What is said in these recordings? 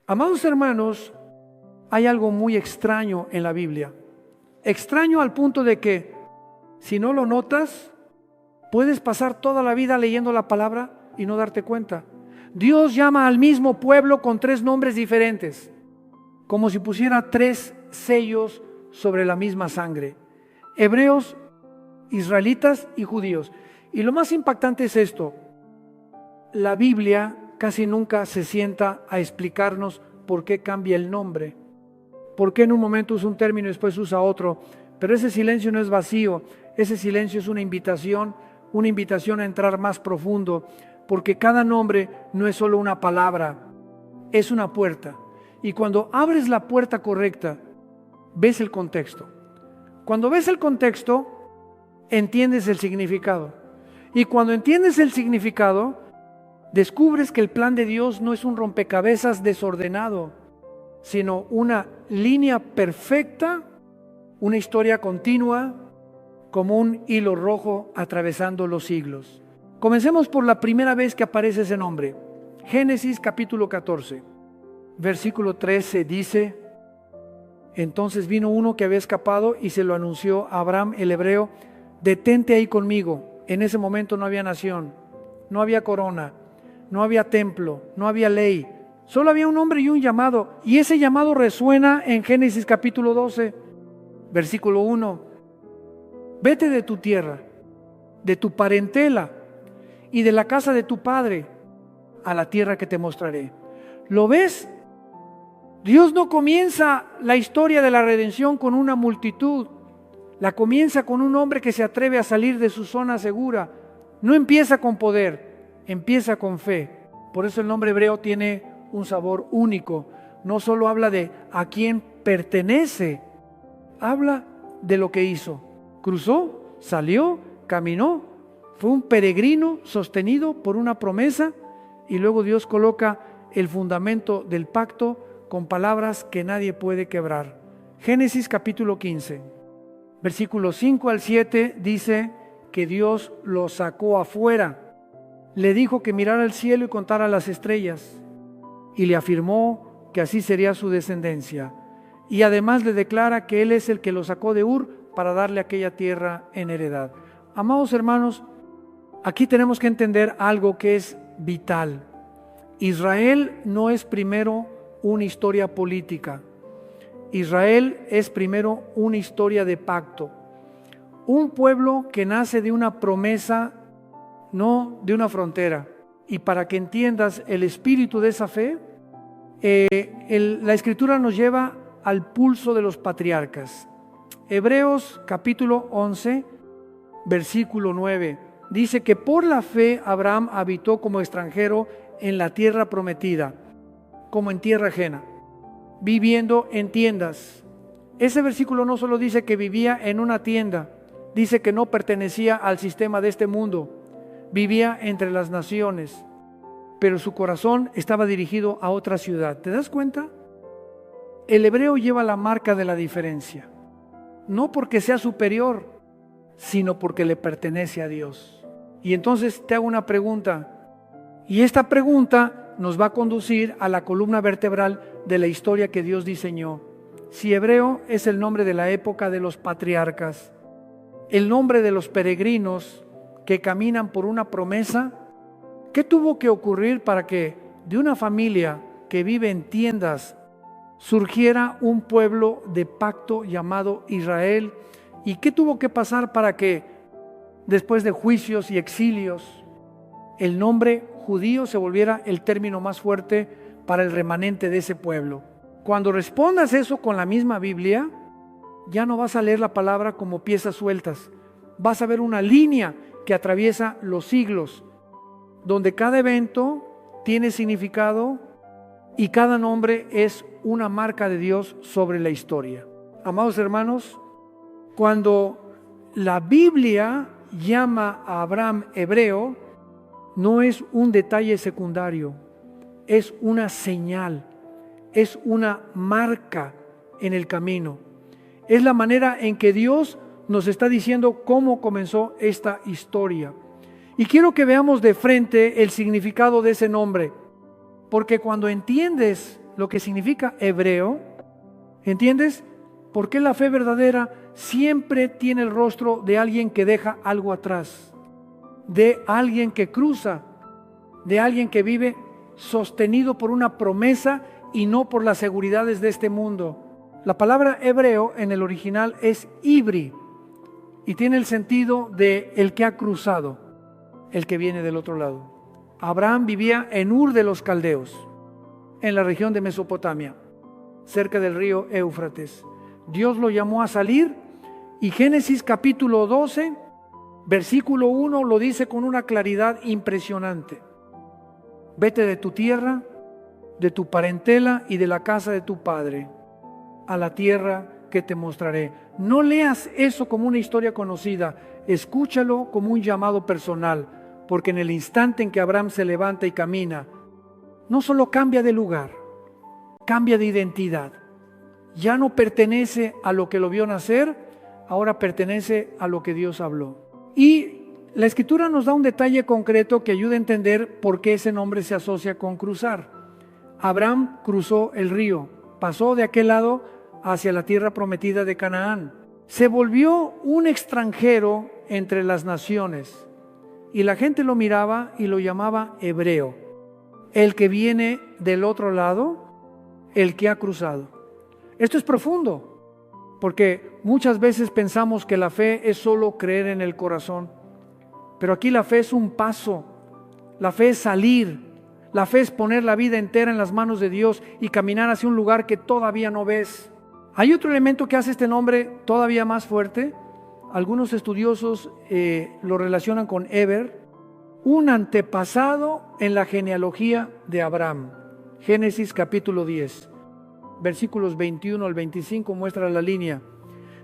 Amados hermanos, hay algo muy extraño en la Biblia. Extraño al punto de que, si no lo notas, puedes pasar toda la vida leyendo la palabra y no darte cuenta. Dios llama al mismo pueblo con 3 nombres diferentes, como si pusiera 3 sellos sobre la misma sangre: hebreos, israelitas y judíos. Y lo más impactante es esto: la Biblia casi nunca se sienta a explicarnos por qué cambia el nombre, por qué en un momento usa un término y después usa otro. Pero ese silencio no es vacío, ese silencio es una invitación a entrar más profundo, porque cada nombre no es solo una palabra, es una puerta. Y cuando abres la puerta correcta, ves el contexto. Cuando ves el contexto, entiendes el significado. Y cuando entiendes el significado, descubres que el plan de Dios no es un rompecabezas desordenado, sino una línea perfecta, una historia continua, como un hilo rojo atravesando los siglos. Comencemos por la primera vez que aparece ese nombre. Génesis capítulo 14, versículo 13 dice: entonces vino uno que había escapado y se lo anunció a Abraham el hebreo: detente ahí conmigo. En ese momento no había nación, no había corona, no había templo, no había ley, solo había un hombre y un llamado. Y ese llamado resuena en Génesis capítulo 12, versículo 1. Vete de tu tierra, de tu parentela y de la casa de tu padre a la tierra que te mostraré. ¿Lo ves? Dios no comienza la historia de la redención con una multitud, la comienza con un hombre que se atreve a salir de su zona segura. No empieza con poder, empieza con fe. Por eso el nombre hebreo tiene un sabor único. No solo habla de a quién pertenece, habla de lo que hizo. Cruzó, salió, caminó, fue un peregrino sostenido por una promesa, y luego Dios coloca el fundamento del pacto con palabras que nadie puede quebrar. Génesis capítulo 15, versículos 5 al 7 dice que Dios lo sacó afuera. Le dijo que mirara al cielo y contara las estrellas, y le afirmó que así sería su descendencia. Y además le declara que Él es el que lo sacó de Ur para darle aquella tierra en heredad. Amados hermanos, aquí tenemos que entender algo que es vital. Israel no es primero una historia política. Israel es primero una historia de pacto. Un pueblo que nace de una promesa, no de una frontera. Y para que entiendas el espíritu de esa fe, la Escritura nos lleva al pulso de los patriarcas. Hebreos capítulo 11, versículo 9, dice que por la fe Abraham habitó como extranjero en la tierra prometida, como en tierra ajena, viviendo en tiendas. Ese versículo no solo dice que vivía en una tienda, dice que no pertenecía al sistema de este mundo, vivía entre las naciones, pero su corazón estaba dirigido a otra ciudad. ¿Te das cuenta? El hebreo lleva la marca de la diferencia, no porque sea superior, sino porque le pertenece a Dios. Y entonces te hago una pregunta, y esta pregunta nos va a conducir a la columna vertebral de la historia que Dios diseñó. Si hebreo es el nombre de la época de los patriarcas, el nombre de los peregrinos que caminan por una promesa, ¿qué tuvo que ocurrir para que de una familia que vive en tiendas surgiera un pueblo de pacto llamado Israel? ¿Y qué tuvo que pasar para que, después de juicios y exilios, el nombre judío se volviera el término más fuerte para el remanente de ese pueblo? Cuando respondas eso con la misma Biblia, ya no vas a leer la palabra como piezas sueltas. Vas a ver una línea que atraviesa los siglos, donde cada evento tiene significado y cada nombre es una marca de Dios sobre la historia. Amados hermanos, cuando la Biblia llama a Abraham hebreo, no es un detalle secundario, es una señal, es una marca en el camino. Es la manera en que Dios nos está diciendo cómo comenzó esta historia. Y quiero que veamos de frente el significado de ese nombre, porque cuando entiendes lo que significa hebreo, ¿entiendes? Porque la fe verdadera siempre tiene el rostro de alguien que deja algo atrás, de alguien que cruza, de alguien que vive sostenido por una promesa y no por las seguridades de este mundo. La palabra hebreo en el original es ibri y tiene el sentido de el que ha cruzado, el que viene del otro lado. Abraham vivía en Ur de los Caldeos, en la región de Mesopotamia, cerca del río Éufrates. Dios lo llamó a salir y Génesis capítulo 12, versículo 1 lo dice con una claridad impresionante. Vete de tu tierra, de tu parentela y de la casa de tu padre, a la tierra que te mostraré. No leas eso como una historia conocida, escúchalo como un llamado personal, porque en el instante en que Abraham se levanta y camina, no solo cambia de lugar, cambia de identidad. Ya no pertenece a lo que lo vio nacer, ahora pertenece a lo que Dios habló. Y la Escritura nos da un detalle concreto que ayuda a entender por qué ese nombre se asocia con cruzar. Abraham cruzó el río, pasó de aquel lado hacia la tierra prometida de Canaán. Se volvió un extranjero entre las naciones y la gente lo miraba y lo llamaba hebreo, el que viene del otro lado, el que ha cruzado. Esto es profundo, porque muchas veces pensamos que la fe es solo creer en el corazón, pero aquí la fe es un paso, la fe es salir, la fe es poner la vida entera en las manos de Dios y caminar hacia un lugar que todavía no ves. Hay otro elemento que hace este nombre todavía más fuerte. Algunos estudiosos lo relacionan con Eber, un antepasado en la genealogía de Abraham. Génesis capítulo 10, versículos 21 al 25 muestra la línea.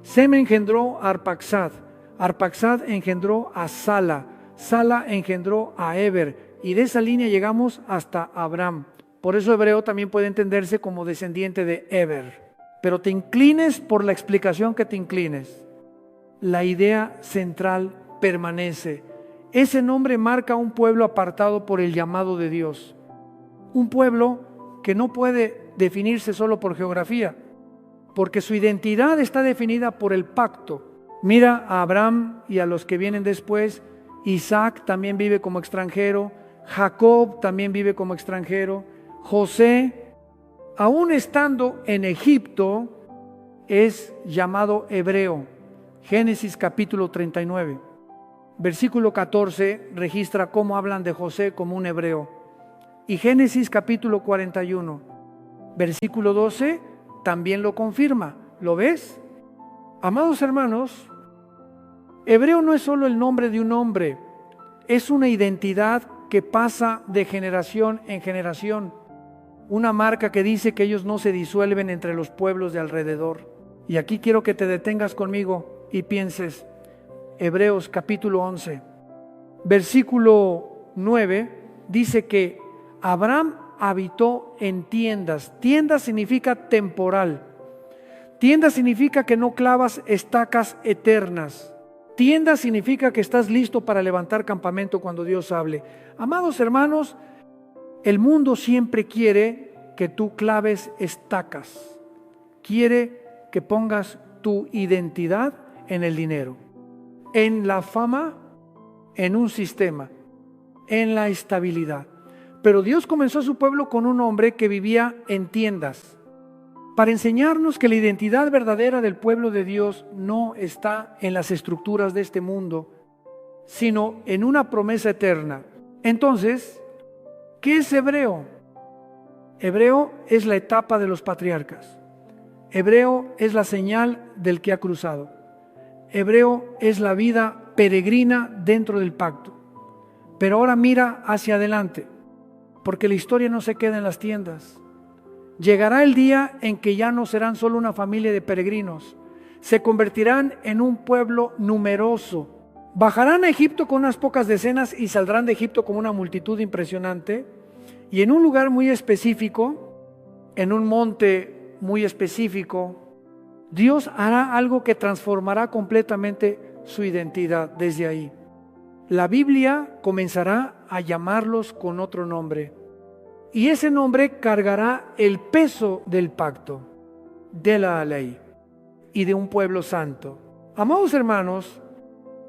Sem engendró a Arpaxad, Arpaxad engendró a Sala, Sala engendró a Eber, y de esa línea llegamos hasta Abraham. Por eso hebreo también puede entenderse como descendiente de Eber. Pero te inclines por la explicación que te inclines, la idea central permanece. Ese nombre marca un pueblo apartado por el llamado de Dios. Un pueblo que no puede definirse solo por geografía, porque su identidad está definida por el pacto. Mira a Abraham y a los que vienen después. Isaac también vive como extranjero, Jacob también vive como extranjero, José, aún estando en Egipto, es llamado hebreo. Génesis capítulo 39, versículo 14 registra cómo hablan de José como un hebreo. Y Génesis capítulo 41, versículo 12 también lo confirma. ¿Lo ves? Amados hermanos, hebreo no es solo el nombre de un hombre, es una identidad que pasa de generación en generación. Una marca que dice que ellos no se disuelven entre los pueblos de alrededor. Y aquí quiero que te detengas conmigo y pienses. Hebreos capítulo 11, versículo 9, dice que Abraham habitó en tiendas. Tienda significa temporal. Tienda significa que no clavas estacas eternas. Tienda significa que estás listo para levantar campamento cuando Dios hable. Amados hermanos, el mundo siempre quiere que tú claves estacas. Quiere que pongas tu identidad en el dinero, en la fama, en un sistema, en la estabilidad. Pero Dios comenzó a su pueblo con un hombre que vivía en tiendas, para enseñarnos que la identidad verdadera del pueblo de Dios no está en las estructuras de este mundo, sino en una promesa eterna. Entonces, ¿qué es hebreo? Hebreo es la etapa de los patriarcas. Hebreo es la señal del que ha cruzado. Hebreo es la vida peregrina dentro del pacto. Pero ahora mira hacia adelante, porque la historia no se queda en las tiendas. Llegará el día en que ya no serán solo una familia de peregrinos, se convertirán en un pueblo numeroso. Bajarán a Egipto con unas pocas decenas y saldrán de Egipto con una multitud impresionante. Y en un lugar muy específico, en un monte muy específico, Dios hará algo que transformará completamente su identidad desde ahí. La Biblia comenzará a llamarlos con otro nombre y ese nombre cargará el peso del pacto, de la ley y de un pueblo santo. Amados hermanos,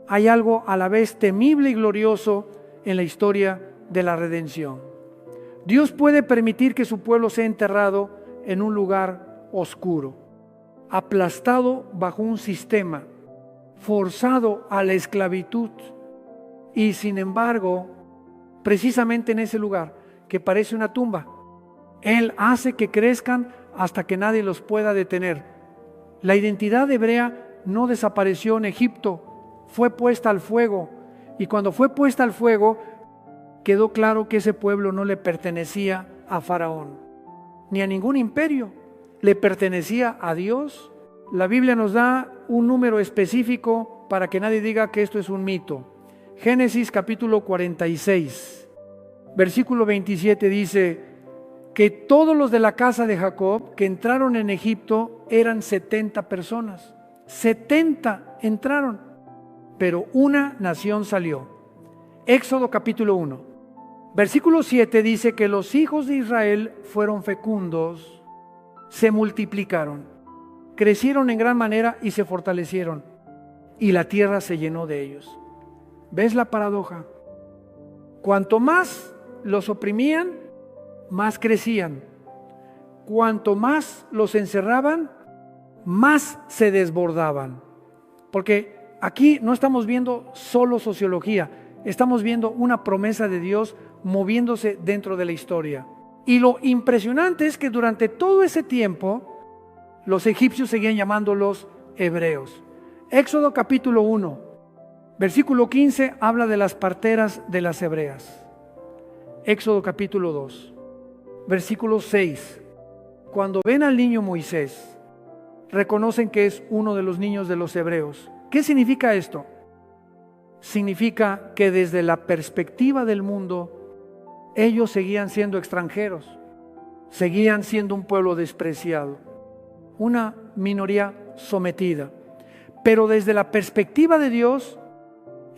hay algo a la vez temible y glorioso en la historia de la redención. Dios puede permitir que su pueblo sea enterrado en un lugar oscuro, aplastado bajo un sistema, forzado a la esclavitud. Y sin embargo, precisamente en ese lugar que parece una tumba, Él hace que crezcan hasta que nadie los pueda detener. La identidad hebrea no desapareció en Egipto, fue puesta al fuego. Y cuando fue puesta al fuego, quedó claro que ese pueblo no le pertenecía a Faraón, ni a ningún imperio, le pertenecía a Dios. La Biblia nos da un número específico para que nadie diga que esto es un mito. Génesis capítulo 46, versículo 27 dice que todos los de la casa de Jacob que entraron en Egipto eran 70 personas. 70 entraron, pero una nación salió. Éxodo capítulo 1, versículo 7 dice que los hijos de Israel fueron fecundos, se multiplicaron, crecieron en gran manera y se fortalecieron, y la tierra se llenó de ellos. ¿Ves la paradoja? Cuanto más los oprimían, más crecían. Cuanto más los encerraban, más se desbordaban. Porque aquí no estamos viendo solo sociología, estamos viendo una promesa de Dios moviéndose dentro de la historia. Y lo impresionante es que durante todo ese tiempo, los egipcios seguían llamándolos hebreos. Éxodo capítulo 1, versículo 15 habla de las parteras de las hebreas. Éxodo capítulo 2, versículo 6. Cuando ven al niño Moisés, reconocen que es uno de los niños de los hebreos. ¿Qué significa esto? Significa que desde la perspectiva del mundo, ellos seguían siendo extranjeros, seguían siendo un pueblo despreciado, una minoría sometida. Pero desde la perspectiva de Dios,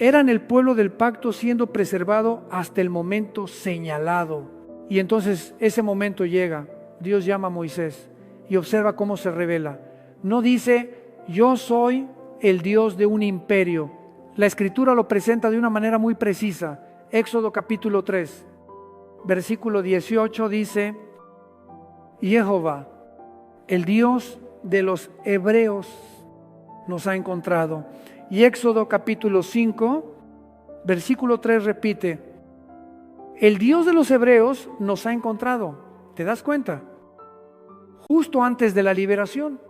eran el pueblo del pacto siendo preservado hasta el momento señalado. Y entonces ese momento llega, Dios llama a Moisés y observa cómo se revela. No dice, yo soy el Dios de un imperio. La Escritura lo presenta de una manera muy precisa. Éxodo capítulo 3, versículo 18 dice, Jehová, el Dios de los hebreos, nos ha encontrado. Y Éxodo capítulo 5, versículo 3 repite, el Dios de los hebreos nos ha encontrado. ¿Te das cuenta? Justo antes de la liberación,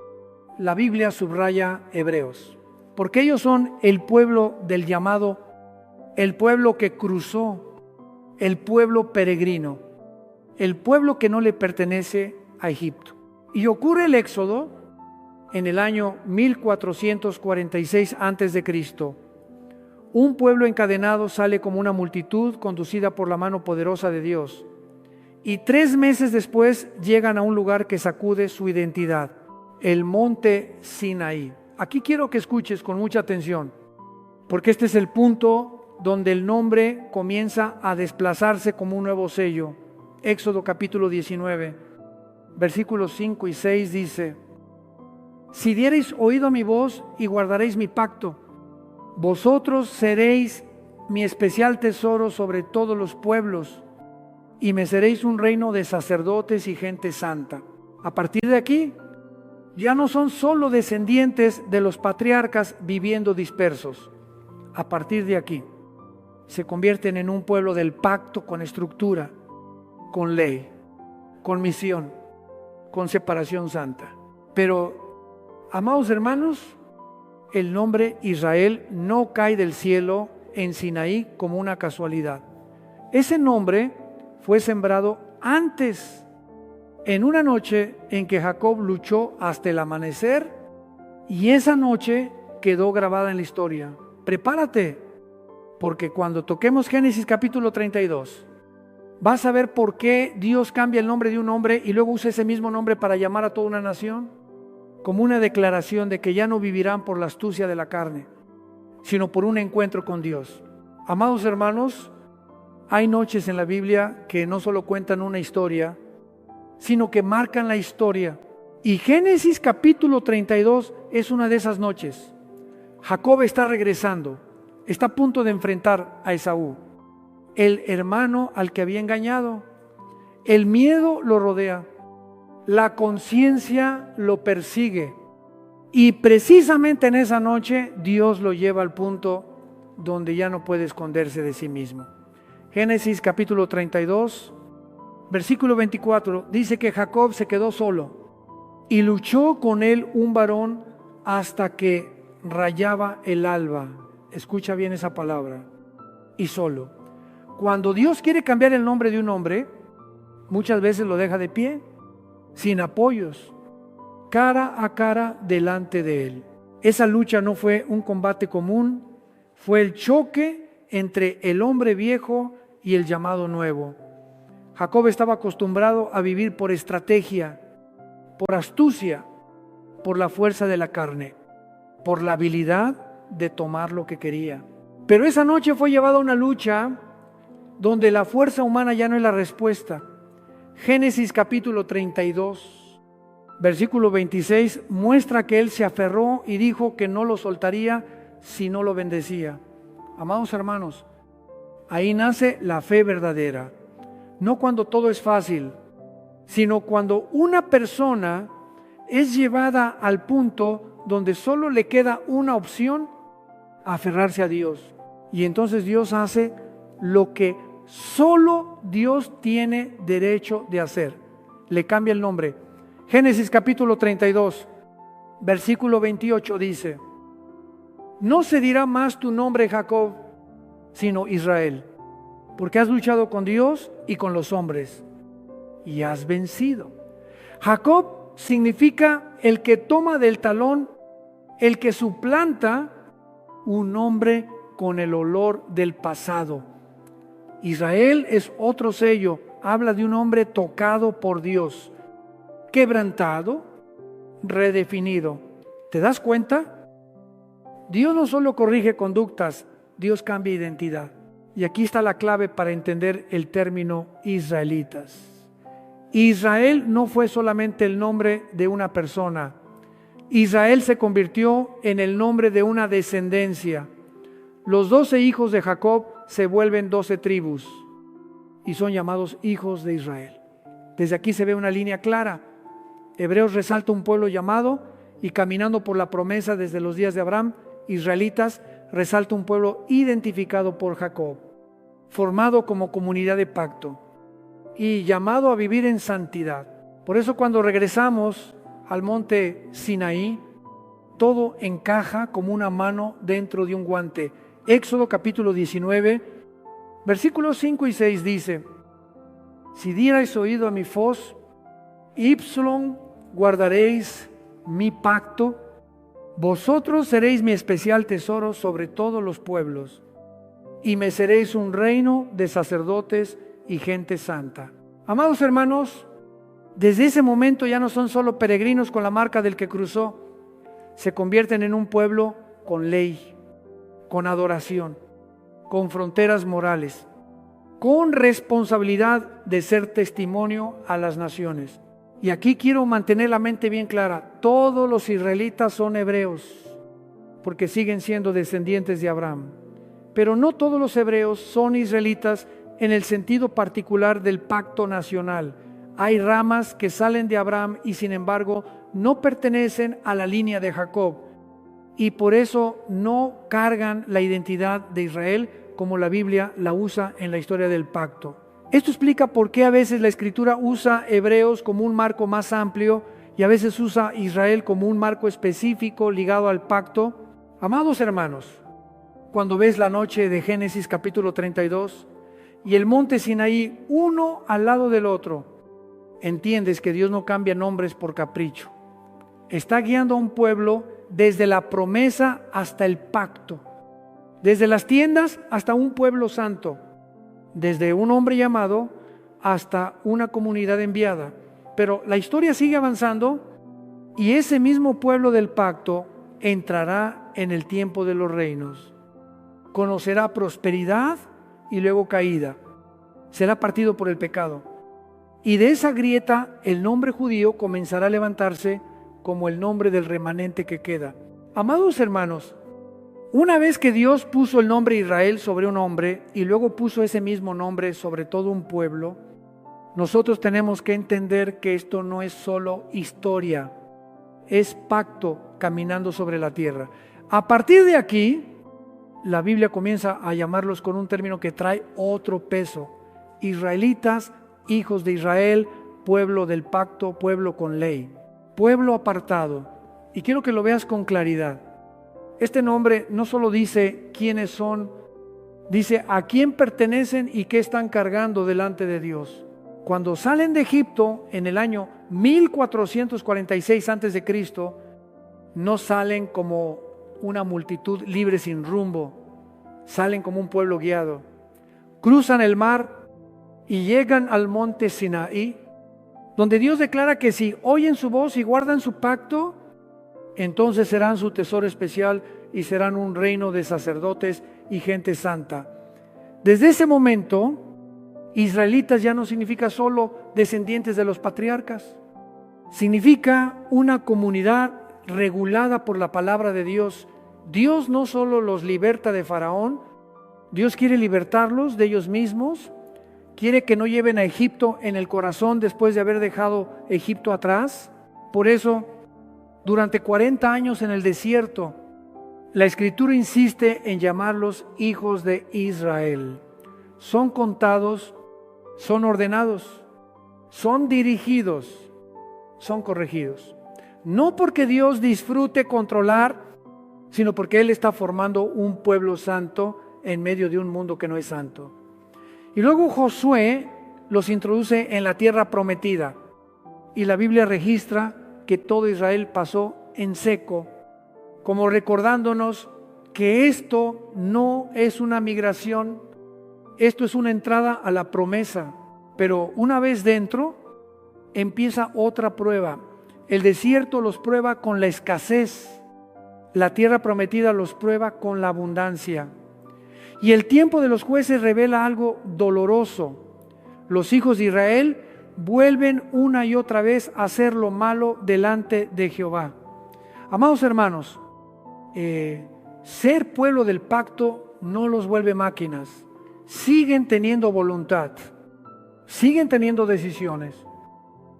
la Biblia subraya hebreos, porque ellos son el pueblo del llamado, el pueblo que cruzó, el pueblo peregrino, el pueblo que no le pertenece a Egipto. Y ocurre el Éxodo en el año 1446 a.C. Un pueblo encadenado sale como una multitud conducida por la mano poderosa de Dios. Y 3 meses después llegan a un lugar que sacude su identidad, el monte Sinaí. Aquí quiero que escuches con mucha atención, porque este es el punto donde el nombre comienza a desplazarse como un nuevo sello. Éxodo capítulo 19, versículos 5 y 6 dice, si diereis oído a mi voz y guardaréis mi pacto, vosotros seréis mi especial tesoro sobre todos los pueblos, y me seréis un reino de sacerdotes y gente santa. A partir de aquí, ya no son solo descendientes de los patriarcas viviendo dispersos. A partir de aquí, se convierten en un pueblo del pacto con estructura, con ley, con misión, con separación santa. Pero, amados hermanos, el nombre Israel no cae del cielo en Sinaí como una casualidad. Ese nombre fue sembrado antes, en una noche en que Jacob luchó hasta el amanecer, y esa noche quedó grabada en la historia. Prepárate, porque cuando toquemos Génesis capítulo 32, vas a ver por qué Dios cambia el nombre de un hombre y luego usa ese mismo nombre para llamar a toda una nación, como una declaración de que ya no vivirán por la astucia de la carne, sino por un encuentro con Dios. Amados hermanos, Hay noches en la Biblia que no solo cuentan una historia, sino que marcan la historia. Y Génesis capítulo 32 es una de esas noches. Jacob está regresando, está a punto de enfrentar a Esaú, el hermano al que había engañado. El miedo lo rodea, la conciencia lo persigue, y precisamente en esa noche Dios lo lleva al punto donde ya no puede esconderse de sí mismo. Génesis capítulo 32, versículo 24, dice que Jacob se quedó solo y luchó con él un varón hasta que rayaba el alba. Escucha bien esa palabra, y solo. Cuando Dios quiere cambiar el nombre de un hombre, muchas veces lo deja de pie, sin apoyos, cara a cara delante de él. Esa lucha no fue un combate común, fue el choque entre el hombre viejo y el llamado nuevo. Jacob estaba acostumbrado a vivir por estrategia, por astucia, por la fuerza de la carne, por la habilidad de tomar lo que quería. Pero esa noche fue llevado a una lucha donde la fuerza humana ya no es la respuesta. Génesis capítulo 32, versículo 26, muestra que él se aferró y dijo que no lo soltaría si no lo bendecía. Amados hermanos, ahí nace la fe verdadera. No cuando todo es fácil, sino cuando una persona es llevada al punto donde solo le queda una opción: aferrarse a Dios. Y entonces Dios hace lo que solo Dios tiene derecho de hacer. Le cambia el nombre. Génesis capítulo 32, versículo 28 dice: no se dirá más tu nombre Jacob, sino Israel, porque has luchado con Dios y con los hombres, y has vencido. Jacob significa el que toma del talón, el que suplanta un hombre con el olor del pasado. Israel es otro sello, habla de un hombre tocado por Dios, quebrantado, redefinido. ¿Te das cuenta? Dios no solo corrige conductas, Dios cambia identidad. Y aquí está la clave para entender el término israelitas. Israel no fue solamente el nombre de una persona. Israel se convirtió en el nombre de una descendencia. Los 12 hijos de Jacob se vuelven 12 tribus y son llamados hijos de Israel. Desde aquí se ve una línea clara. Hebreos resalta un pueblo llamado, y caminando por la promesa desde los días de Abraham, israelitas resalta un pueblo identificado por Jacob, formado como comunidad de pacto y llamado a vivir en santidad. Por eso cuando regresamos al monte Sinaí, todo encaja como una mano dentro de un guante. Éxodo capítulo 19, versículos 5 y 6 dice: si dierais oído a mi voz, Ipsilon guardaréis mi pacto, vosotros seréis mi especial tesoro sobre todos los pueblos, y me seréis un reino de sacerdotes y gente santa. Amados hermanos, desde ese momento ya no son solo peregrinos con la marca del que cruzó, se convierten en un pueblo con ley, con adoración, con fronteras morales, con responsabilidad de ser testimonio a las naciones. Y aquí quiero mantener la mente bien clara: todos los israelitas son hebreos, porque siguen siendo descendientes de Abraham. Pero no todos los hebreos son israelitas en el sentido particular del pacto nacional. Hay ramas que salen de Abraham y sin embargo no pertenecen a la línea de Jacob, y por eso no cargan la identidad de Israel como la Biblia la usa en la historia del pacto. Esto explica por qué a veces la Escritura usa hebreos como un marco más amplio y a veces usa Israel como un marco específico ligado al pacto. Amados hermanos, cuando ves la noche de Génesis capítulo 32 y el monte Sinaí uno al lado del otro, entiendes que Dios no cambia nombres por capricho. Está guiando a un pueblo desde la promesa hasta el pacto, desde las tiendas hasta un pueblo santo, desde un hombre llamado hasta una comunidad enviada. Pero la historia sigue avanzando y ese mismo pueblo del pacto entrará en el tiempo de los reinos. Conocerá prosperidad y luego caída. será partido por el pecado. Y de esa grieta el nombre judío comenzará a levantarse como el nombre del remanente que queda. Amados hermanos, una vez que Dios puso el nombre Israel sobre un hombre y luego puso ese mismo nombre sobre todo un pueblo, nosotros tenemos que entender que esto no es solo historia, es pacto caminando sobre la tierra. A partir de aquí, la Biblia comienza a llamarlos con un término que trae otro peso: israelitas, hijos de Israel, pueblo del pacto, pueblo con ley, pueblo apartado. Y quiero que lo veas con claridad. Este nombre no solo dice quiénes son, dice a quién pertenecen y qué están cargando delante de Dios. Cuando salen de Egipto en el año 1446 a.C., no salen como una multitud libre sin rumbo, salen como un pueblo guiado. Cruzan el mar y llegan al monte Sinaí, donde Dios declara que si oyen su voz y guardan su pacto, entonces serán su tesoro especial y serán un reino de sacerdotes y gente santa. Desde ese momento, israelitas ya no significa solo descendientes de los patriarcas, significa una comunidad regulada por la palabra de Dios. Dios no solo los liberta de Faraón, Dios quiere libertarlos de ellos mismos, quiere que no lleven a Egipto en el corazón después de haber dejado Egipto atrás. Por eso, durante 40 años en el desierto, la Escritura insiste en llamarlos hijos de Israel. Son contados, son ordenados, son dirigidos, son corregidos. No porque Dios disfrute controlar, sino porque Él está formando un pueblo santo en medio de un mundo que no es santo. Y luego Josué los introduce en la tierra prometida. Y la Biblia registra que todo Israel pasó en seco, como recordándonos que esto no es una migración, esto es una entrada a la promesa. Pero una vez dentro, empieza otra prueba. El desierto los prueba con la escasez, la tierra prometida los prueba con la abundancia. Y el tiempo de los jueces revela algo doloroso. Los hijos de Israel vuelven una y otra vez a hacer lo malo delante de Jehová. Amados hermanos, ser pueblo del pacto no los vuelve máquinas. Siguen teniendo voluntad, siguen teniendo decisiones.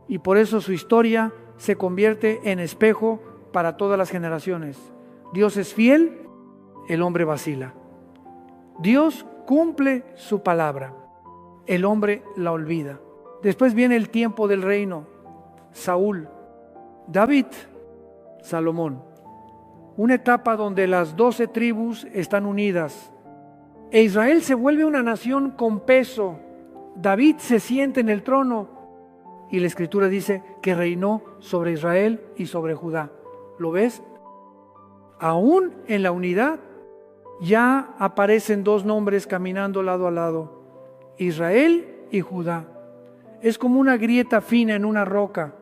Y por eso su historia se convierte en espejo para todas las generaciones. Dios es fiel, el hombre vacila. Dios cumple su palabra, el hombre la olvida. Después viene el tiempo del reino, Saúl, David, Salomón. Una etapa donde las 12 tribus están unidas. E Israel se vuelve una nación con peso. David se sienta en el trono y la Escritura dice que reinó sobre Israel y sobre Judá. ¿Lo ves? Aún en la unidad ya aparecen dos nombres caminando lado a lado: Israel y Judá. Es como una grieta fina en una roca.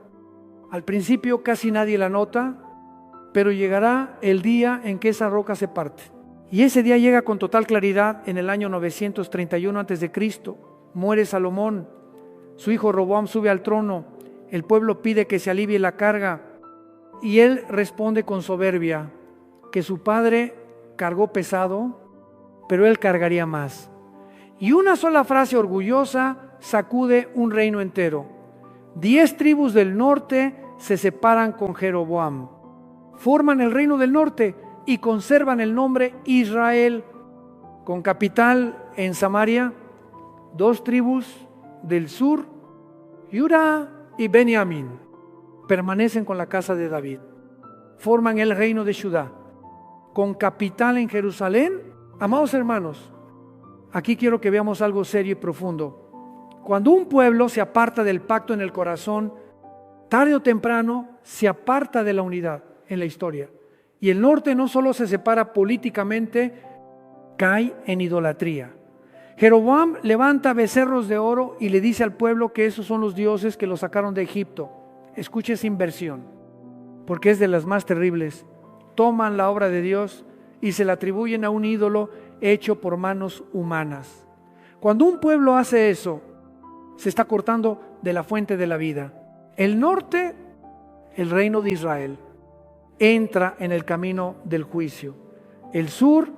Al principio casi nadie la nota, pero llegará el día en que esa roca se parte. Y ese día llega con total claridad en el año 931 a.C. Muere Salomón, su hijo Roboam sube al trono, el pueblo pide que se alivie la carga y él responde con soberbia que su padre cargó pesado, pero él cargaría más. Y una sola frase orgullosa sacude un reino entero. 10 tribus del norte se separan con Jeroboam, forman el reino del norte y conservan el nombre Israel, con capital en Samaria. 2 tribus del sur, Judá y Benjamín, permanecen con la casa de David, forman el reino de Judá, con capital en Jerusalén. Amados hermanos, aquí quiero que veamos algo serio y profundo. Cuando un pueblo se aparta del pacto en el corazón, tarde o temprano se aparta de la unidad en la historia. Y el norte no solo se separa políticamente, cae en idolatría. Jeroboam levanta becerros de oro y le dice al pueblo que esos son los dioses que lo sacaron de Egipto. Escuche esa inversión, porque es de las más terribles. Toman la obra de Dios y se la atribuyen a un ídolo hecho por manos humanas. Cuando un pueblo hace eso, se está cortando de la fuente de la vida. El norte, el reino de Israel, entra en el camino del juicio. El sur,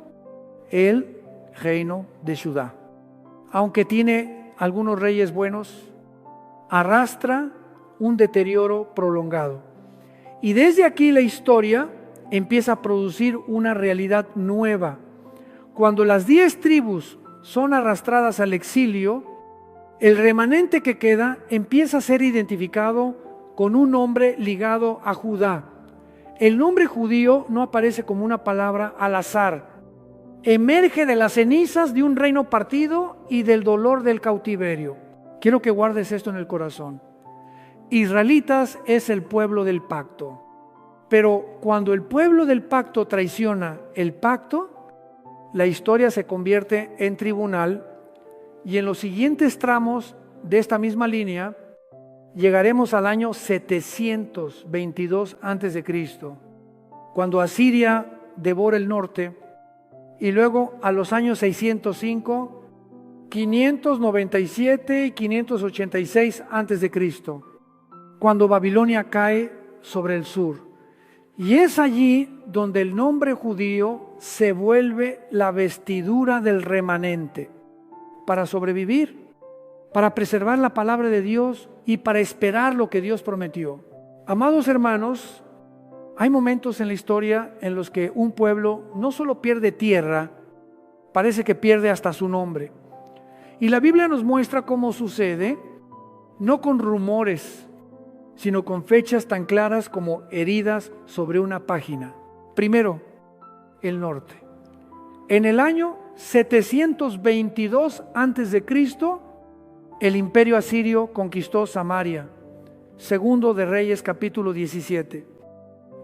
el reino de Judá. Aunque tiene algunos reyes buenos, arrastra un deterioro prolongado. Y desde aquí la historia empieza a producir una realidad nueva. Cuando las 10 tribus son arrastradas al exilio, el remanente que queda empieza a ser identificado con un nombre ligado a Judá. El nombre judío no aparece como una palabra al azar. Emerge de las cenizas de un reino partido y del dolor del cautiverio. Quiero que guardes esto en el corazón. Israelitas es el pueblo del pacto. Pero cuando el pueblo del pacto traiciona el pacto, la historia se convierte en tribunal, y en los siguientes tramos de esta misma línea llegaremos al año 722 a.C., cuando Asiria devora el norte, y luego a los años 605, 597 y 586 a.C., cuando Babilonia cae sobre el sur. Y es allí donde el nombre judío se vuelve la vestidura del remanente, para sobrevivir, para preservar la palabra de Dios y para esperar lo que Dios prometió. Amados hermanos, hay momentos en la historia en los que un pueblo no solo pierde tierra, parece que pierde hasta su nombre. Y la Biblia nos muestra cómo sucede, no con rumores, sino con fechas tan claras como heridas sobre una página. Primero, el norte. En el año 722 a.C., el imperio asirio conquistó Samaria. Segundo de Reyes, capítulo 17,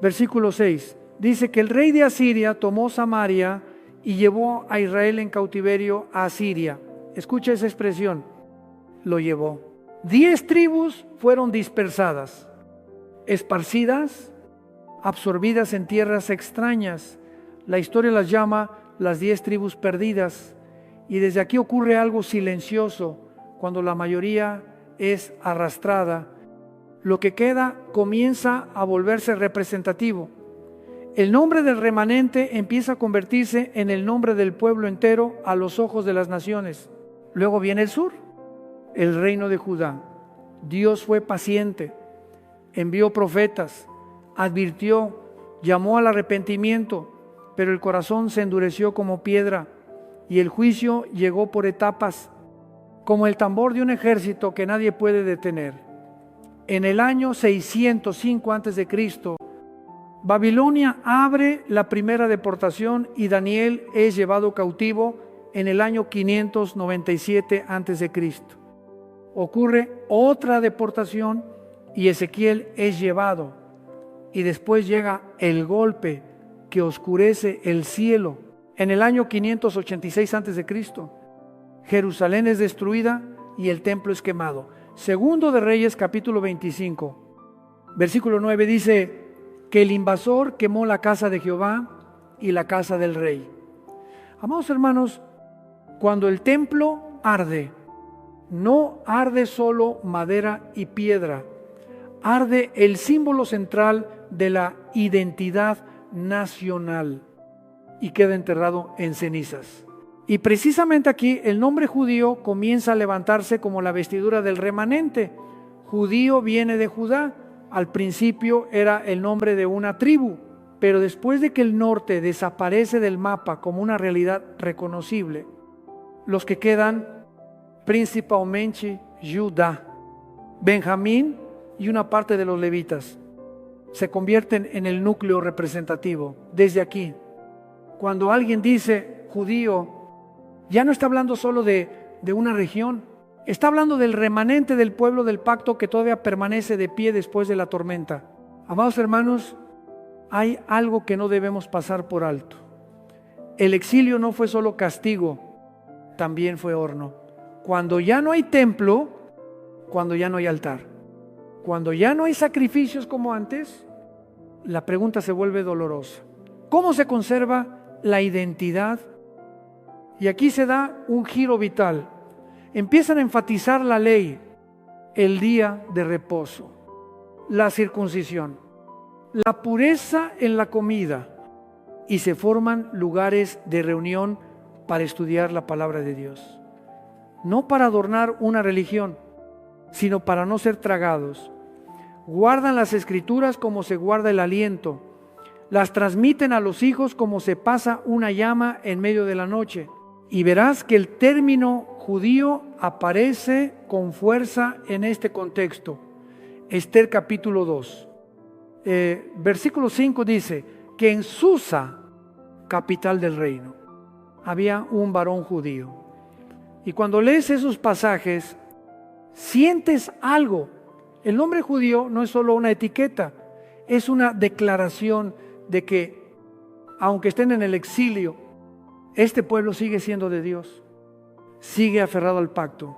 versículo 6. Dice que el rey de Asiria tomó Samaria y llevó a Israel en cautiverio a Asiria. Escucha esa expresión, lo llevó. 10 tribus fueron dispersadas, esparcidas, absorbidas en tierras extrañas. La historia las llama las 10 tribus perdidas. Y desde aquí ocurre algo silencioso. Cuando la mayoría es arrastrada, lo que queda comienza a volverse representativo. El nombre del remanente empieza a convertirse en el nombre del pueblo entero a los ojos de las naciones. Luego viene el sur, el reino de Judá. Dios fue paciente, envió profetas, advirtió, llamó al arrepentimiento, pero el corazón se endureció como piedra y el juicio llegó por etapas, como el tambor de un ejército que nadie puede detener. En el año 605 a.C., Babilonia abre la primera deportación y Daniel es llevado cautivo en el año 597 a.C. Ocurre otra deportación y Ezequiel es llevado. Y después llega el golpe que oscurece el cielo. En el año 586 a.C., Jerusalén es destruida y el templo es quemado. Segundo de Reyes, capítulo 25, versículo 9 dice que el invasor quemó la casa de Jehová y la casa del rey. Amados hermanos, cuando el templo arde, no arde solo madera y piedra, arde el símbolo central de la identidad nacional y queda enterrado en cenizas. Y precisamente aquí el nombre judío comienza a levantarse como la vestidura del remanente. Judío viene de Judá. Al principio era el nombre de una tribu, pero después de que el norte desaparece del mapa como una realidad reconocible, los que quedan principalmente Judá, Benjamín y una parte de los levitas se convierten en el núcleo representativo. Desde aquí, cuando alguien dice judío, ya no está hablando solo de una región, está hablando del remanente del pueblo del pacto que todavía permanece de pie después de la tormenta. Amados hermanos, hay algo que no debemos pasar por alto. El exilio no fue solo castigo, también fue horno. Cuando ya no hay templo, cuando ya no hay altar, cuando ya no hay sacrificios como antes, la pregunta se vuelve dolorosa. ¿Cómo se conserva la identidad? Y aquí se da un giro vital. empiezan a enfatizar la ley, el día de reposo, la circuncisión, la pureza en la comida, y se forman lugares de reunión para estudiar la palabra de Dios. No para adornar una religión, sino para no ser tragados. Guardan las escrituras como se guarda el aliento. Las transmiten a los hijos como se pasa una llama en medio de la noche. Y verás que el término judío aparece con fuerza en este contexto. Esther capítulo 2. Versículo 5 dice que en Susa, capital del reino, había un varón judío. Y cuando lees esos pasajes, sientes algo. El nombre judío no es solo una etiqueta, es una declaración de que, aunque estén en el exilio, este pueblo sigue siendo de Dios, sigue aferrado al pacto,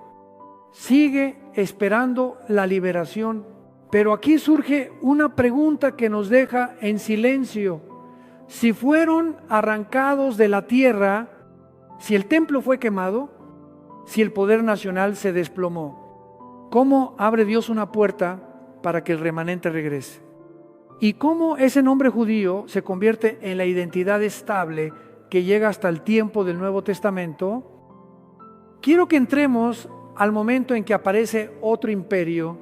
sigue esperando la liberación. Pero aquí surge una pregunta que nos deja en silencio. Si fueron arrancados de la tierra, si el templo fue quemado, si el poder nacional se desplomó, ¿cómo abre Dios una puerta para que el remanente regrese? ¿Y cómo ese nombre judío se convierte en la identidad estable que llega hasta el tiempo del Nuevo Testamento? Quiero que entremos al momento en que aparece otro imperio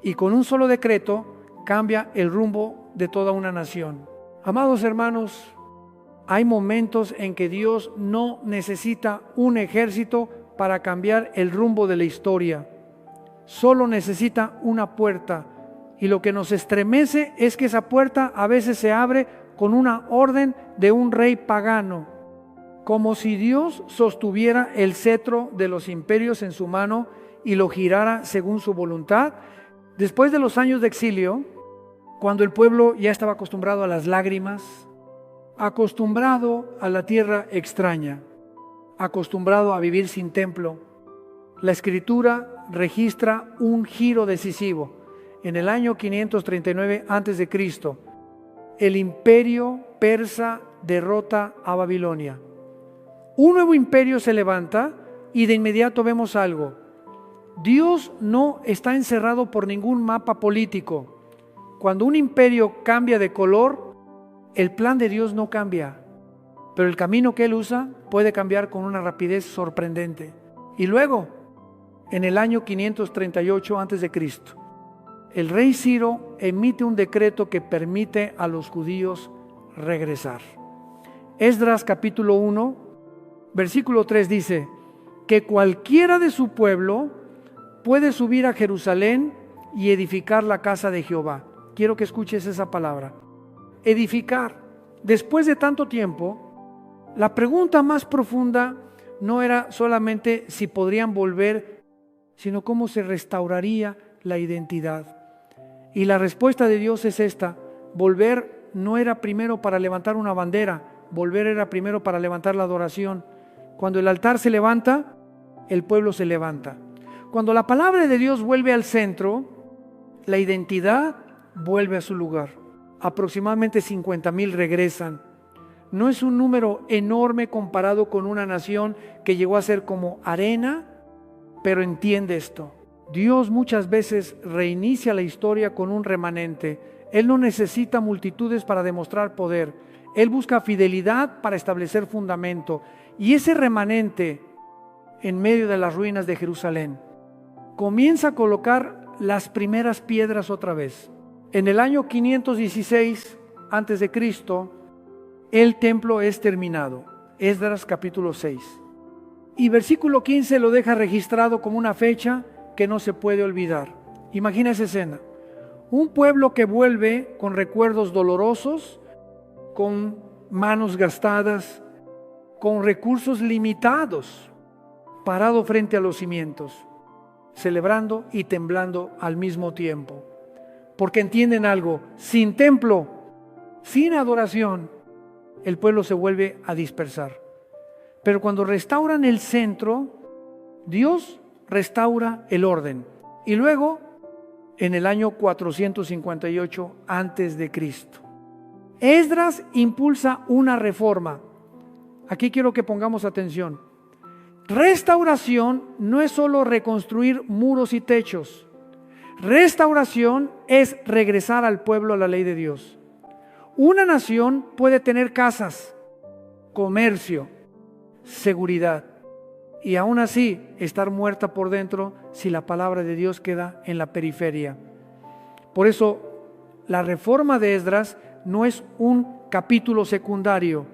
y con un solo decreto cambia el rumbo de toda una nación. Amados hermanos, hay momentos en que Dios no necesita un ejército para cambiar el rumbo de la historia. Solo necesita una puerta, y lo que nos estremece es que esa puerta a veces se abre con una orden de un rey pagano, como si Dios sostuviera el cetro de los imperios en su mano y lo girara según su voluntad. Después de los años de exilio, cuando el pueblo ya estaba acostumbrado a las lágrimas, acostumbrado a la tierra extraña, acostumbrado a vivir sin templo, la Escritura registra un giro decisivo. En el año 539 a.C., el imperio persa derrota a Babilonia. Un nuevo imperio se levanta y de inmediato vemos algo. Dios no está encerrado por ningún mapa político. Cuando un imperio cambia de color, el plan de Dios no cambia, pero el camino que Él usa puede cambiar con una rapidez sorprendente. Y luego, en el año 538 a.C., el rey Ciro emite un decreto que permite a los judíos regresar. Esdras capítulo 1, versículo 3 dice que cualquiera de su pueblo puede subir a Jerusalén y edificar la casa de Jehová. Quiero que escuches esa palabra. Edificar. Después de tanto tiempo, la pregunta más profunda no era solamente si podrían volver, sino cómo se restauraría la identidad. Y la respuesta de Dios es esta: volver no era primero para levantar una bandera, volver era primero para levantar la adoración. Cuando el altar se levanta, el pueblo se levanta. Cuando la palabra de Dios vuelve al centro, la identidad vuelve a su lugar. Aproximadamente 50,000 regresan. No es un número enorme comparado con una nación que llegó a ser como arena, pero entiende esto. Dios muchas veces reinicia la historia con un remanente. Él no necesita multitudes para demostrar poder. Él busca fidelidad para establecer fundamento. Y ese remanente, en medio de las ruinas de Jerusalén, comienza a colocar las primeras piedras otra vez. En el año 516 a.C., el templo es terminado. Esdras capítulo 6. Y versículo 15 lo deja registrado como una fecha que no se puede olvidar. Imagina esa escena. Un pueblo que vuelve con recuerdos dolorosos, con manos gastadas, con recursos limitados, parado frente a los cimientos, celebrando y temblando al mismo tiempo. Porque entienden algo: sin templo, sin adoración, el pueblo se vuelve a dispersar. Pero cuando restauran el centro, Dios restaura el orden. Y luego, en el año 458 a.C., Esdras impulsa una reforma. Aquí quiero que pongamos atención. Restauración no es solo reconstruir muros y techos. Restauración es regresar al pueblo a la ley de Dios. Una nación puede tener casas, comercio, seguridad, y aún así estar muerta por dentro si la palabra de Dios queda en la periferia. Por eso, la reforma de Esdras no es un capítulo secundario,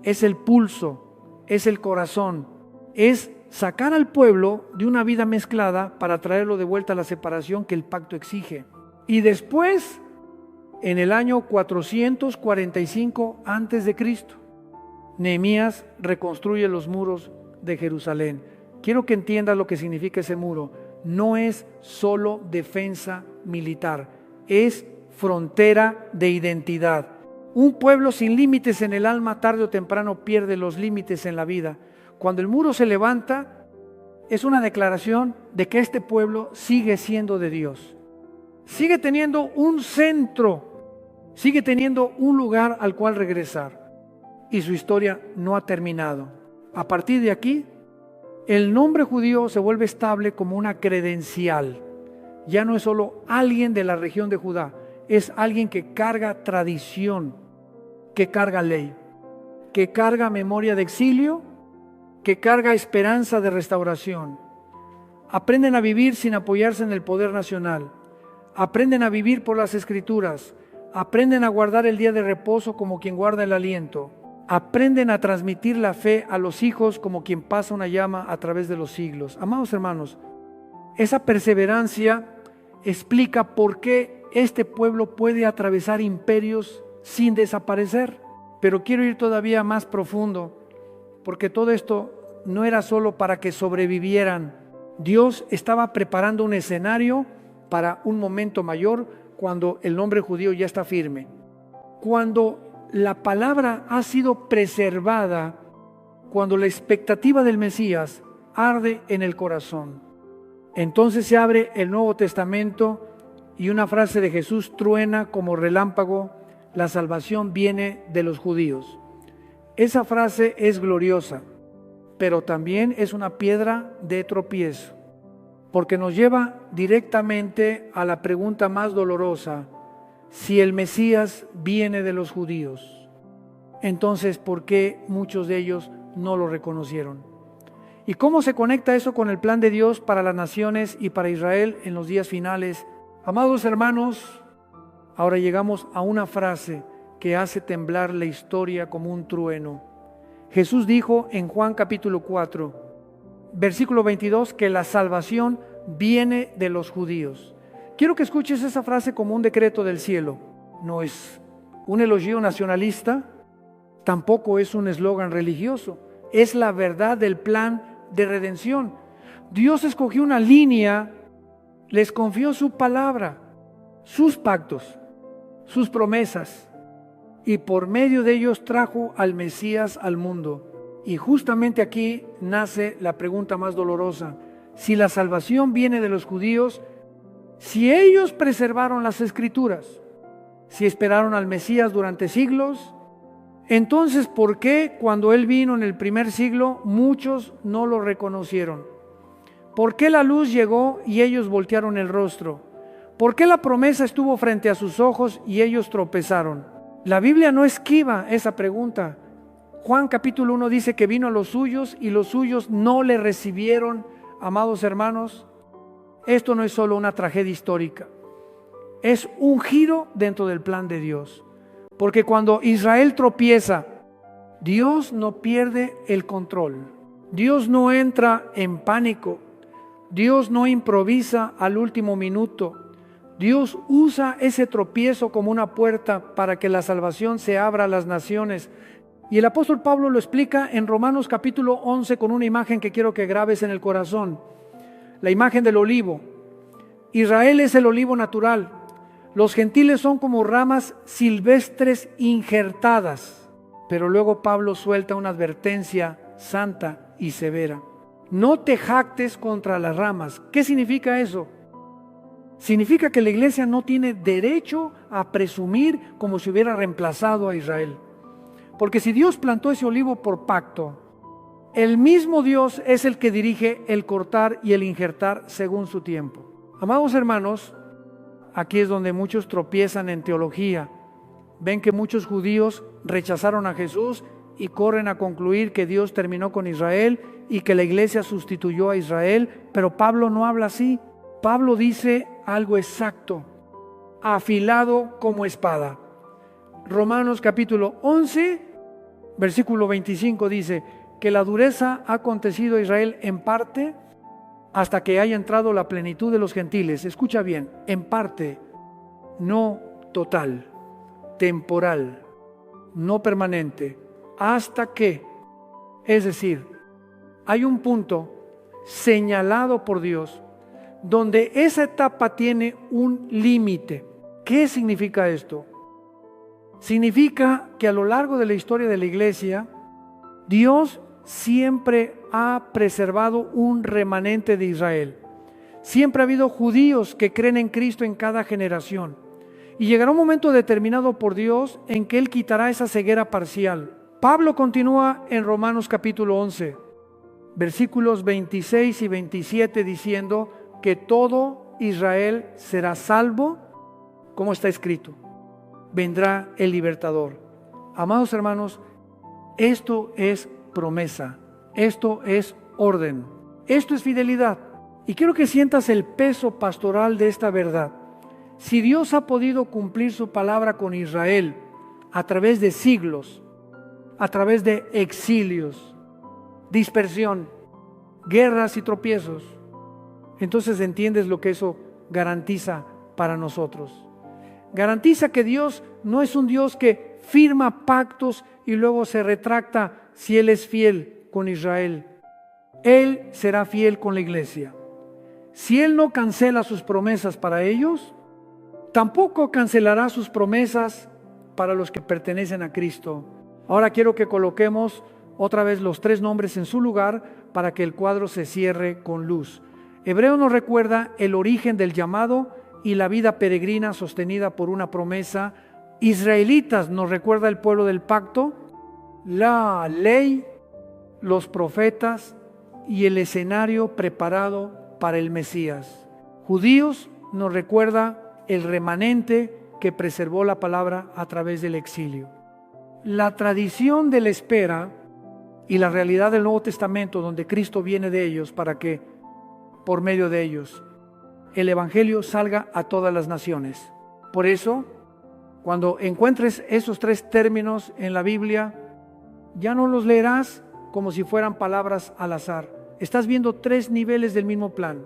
es el pulso, es el corazón, es sacar al pueblo de una vida mezclada para traerlo de vuelta a la separación que el pacto exige. Y después, en el año 445 a.C., Nehemías reconstruye los muros de Jerusalén. Quiero que entiendas lo que significa ese muro. No es solo defensa militar, es frontera de identidad. Un pueblo sin límites en el alma tarde o temprano pierde los límites en la vida. Cuando el muro se levanta, es una declaración de que este pueblo sigue siendo de Dios. Sigue teniendo un centro, sigue teniendo un lugar al cual regresar. Y su historia no ha terminado. A partir de aquí, el nombre judío se vuelve estable como una credencial. Ya no es solo alguien de la región de Judá, es alguien que carga tradición, que carga ley, que carga memoria de exilio, que carga esperanza de restauración. Aprenden a vivir sin apoyarse en el poder nacional. Aprenden a vivir por las Escrituras. Aprenden a guardar el día de reposo como quien guarda el aliento. Aprenden a transmitir la fe a los hijos como quien pasa una llama a través de los siglos. Amados hermanos, esa perseverancia explica por qué este pueblo puede atravesar imperios sin desaparecer. Pero quiero ir todavía más profundo, porque todo esto no era solo para que sobrevivieran. Dios estaba preparando un escenario para un momento mayor cuando el nombre judío ya está firme. Cuando la palabra ha sido preservada, cuando la expectativa del Mesías arde en el corazón, entonces se abre el Nuevo Testamento y una frase de Jesús truena como relámpago: la salvación viene de los judíos. Esa frase es gloriosa, pero también es una piedra de tropiezo, porque nos lleva directamente a la pregunta más dolorosa: si el Mesías viene de los judíos, entonces ¿por qué muchos de ellos no lo reconocieron? ¿Y cómo se conecta eso con el plan de Dios para las naciones y para Israel en los días finales? Amados hermanos, ahora llegamos a una frase que hace temblar la historia como un trueno. Jesús dijo en Juan capítulo 4, versículo 22, que la salvación viene de los judíos. Quiero que escuches esa frase como un decreto del cielo. No es un elogio nacionalista, tampoco es un eslogan religioso. Es la verdad del plan de redención. Dios escogió una línea, les confió su palabra, sus pactos, sus promesas, y por medio de ellos trajo al Mesías al mundo. Y justamente aquí nace la pregunta más dolorosa: si la salvación viene de los judíos, si ellos preservaron las Escrituras, si esperaron al Mesías durante siglos, entonces ¿por qué cuando Él vino en el primer siglo muchos no lo reconocieron? ¿Por qué la luz llegó y ellos voltearon el rostro? ¿Por qué la promesa estuvo frente a sus ojos y ellos tropezaron? La Biblia no esquiva esa pregunta. Juan capítulo 1 dice que vino a los suyos y los suyos no le recibieron. Amados hermanos, esto no es solo una tragedia histórica, es un giro dentro del plan de Dios. Porque cuando Israel tropieza, Dios no pierde el control. Dios no entra en pánico. Dios no improvisa al último minuto. Dios usa ese tropiezo como una puerta para que la salvación se abra a las naciones. Y el apóstol Pablo lo explica en Romanos capítulo 11 con una imagen que quiero que grabes en el corazón. La imagen del olivo. Israel es el olivo natural. Los gentiles son como ramas silvestres injertadas. Pero luego Pablo suelta una advertencia santa y severa. No te jactes contra las ramas. ¿Qué significa eso? Significa que la iglesia no tiene derecho a presumir como si hubiera reemplazado a Israel. Porque si Dios plantó ese olivo por pacto, El mismo Dios es el que dirige el cortar y el injertar según su tiempo. Amados hermanos, aquí es donde muchos tropiezan en teología. Ven que muchos judíos rechazaron a Jesús y corren a concluir que Dios terminó con Israel y que la iglesia sustituyó a Israel, pero Pablo no habla así. Pablo dice algo exacto, afilado como espada. Romanos capítulo 11, versículo 25 dice que la dureza ha acontecido a Israel en parte hasta que haya entrado la plenitud de los gentiles. Escucha bien, en parte, no total, temporal, no permanente, hasta que, es decir, hay un punto señalado por Dios donde esa etapa tiene un límite. ¿Qué significa esto? Significa que a lo largo de la historia de la iglesia, Dios siempre ha preservado un remanente de Israel. Siempre ha habido judíos que creen en Cristo en cada generación. Y llegará un momento determinado por Dios en que Él quitará esa ceguera parcial. Pablo continúa en Romanos capítulo 11, versículos 26 y 27 diciendo que todo Israel será salvo, como está escrito. Vendrá el libertador. Amados hermanos, esto es promesa, esto es orden, esto es fidelidad. Y quiero que sientas el peso pastoral de esta verdad. Si Dios ha podido cumplir su palabra con Israel a través de siglos, a través de exilios, dispersión, guerras y tropiezos, entonces entiendes lo que eso garantiza para nosotros. Garantiza que Dios no es un Dios que firma pactos y luego se retracta si Él es fiel con Israel. Él será fiel con la iglesia. Si Él no cancela sus promesas para ellos, tampoco cancelará sus promesas para los que pertenecen a Cristo. Ahora quiero que coloquemos otra vez los tres nombres en su lugar para que el cuadro se cierre con luz. Hebreo nos recuerda el origen del llamado y la vida peregrina sostenida por una promesa. Israelitas nos recuerda el pueblo del pacto, la ley, los profetas y el escenario preparado para el Mesías. Judíos nos recuerda el remanente que preservó la palabra a través del exilio. La tradición de la espera y la realidad del Nuevo Testamento, donde Cristo viene de ellos para que, por medio de ellos, el Evangelio salga a todas las naciones. Por eso, cuando encuentres esos tres términos en la Biblia, ya no los leerás como si fueran palabras al azar. Estás viendo tres niveles del mismo plan,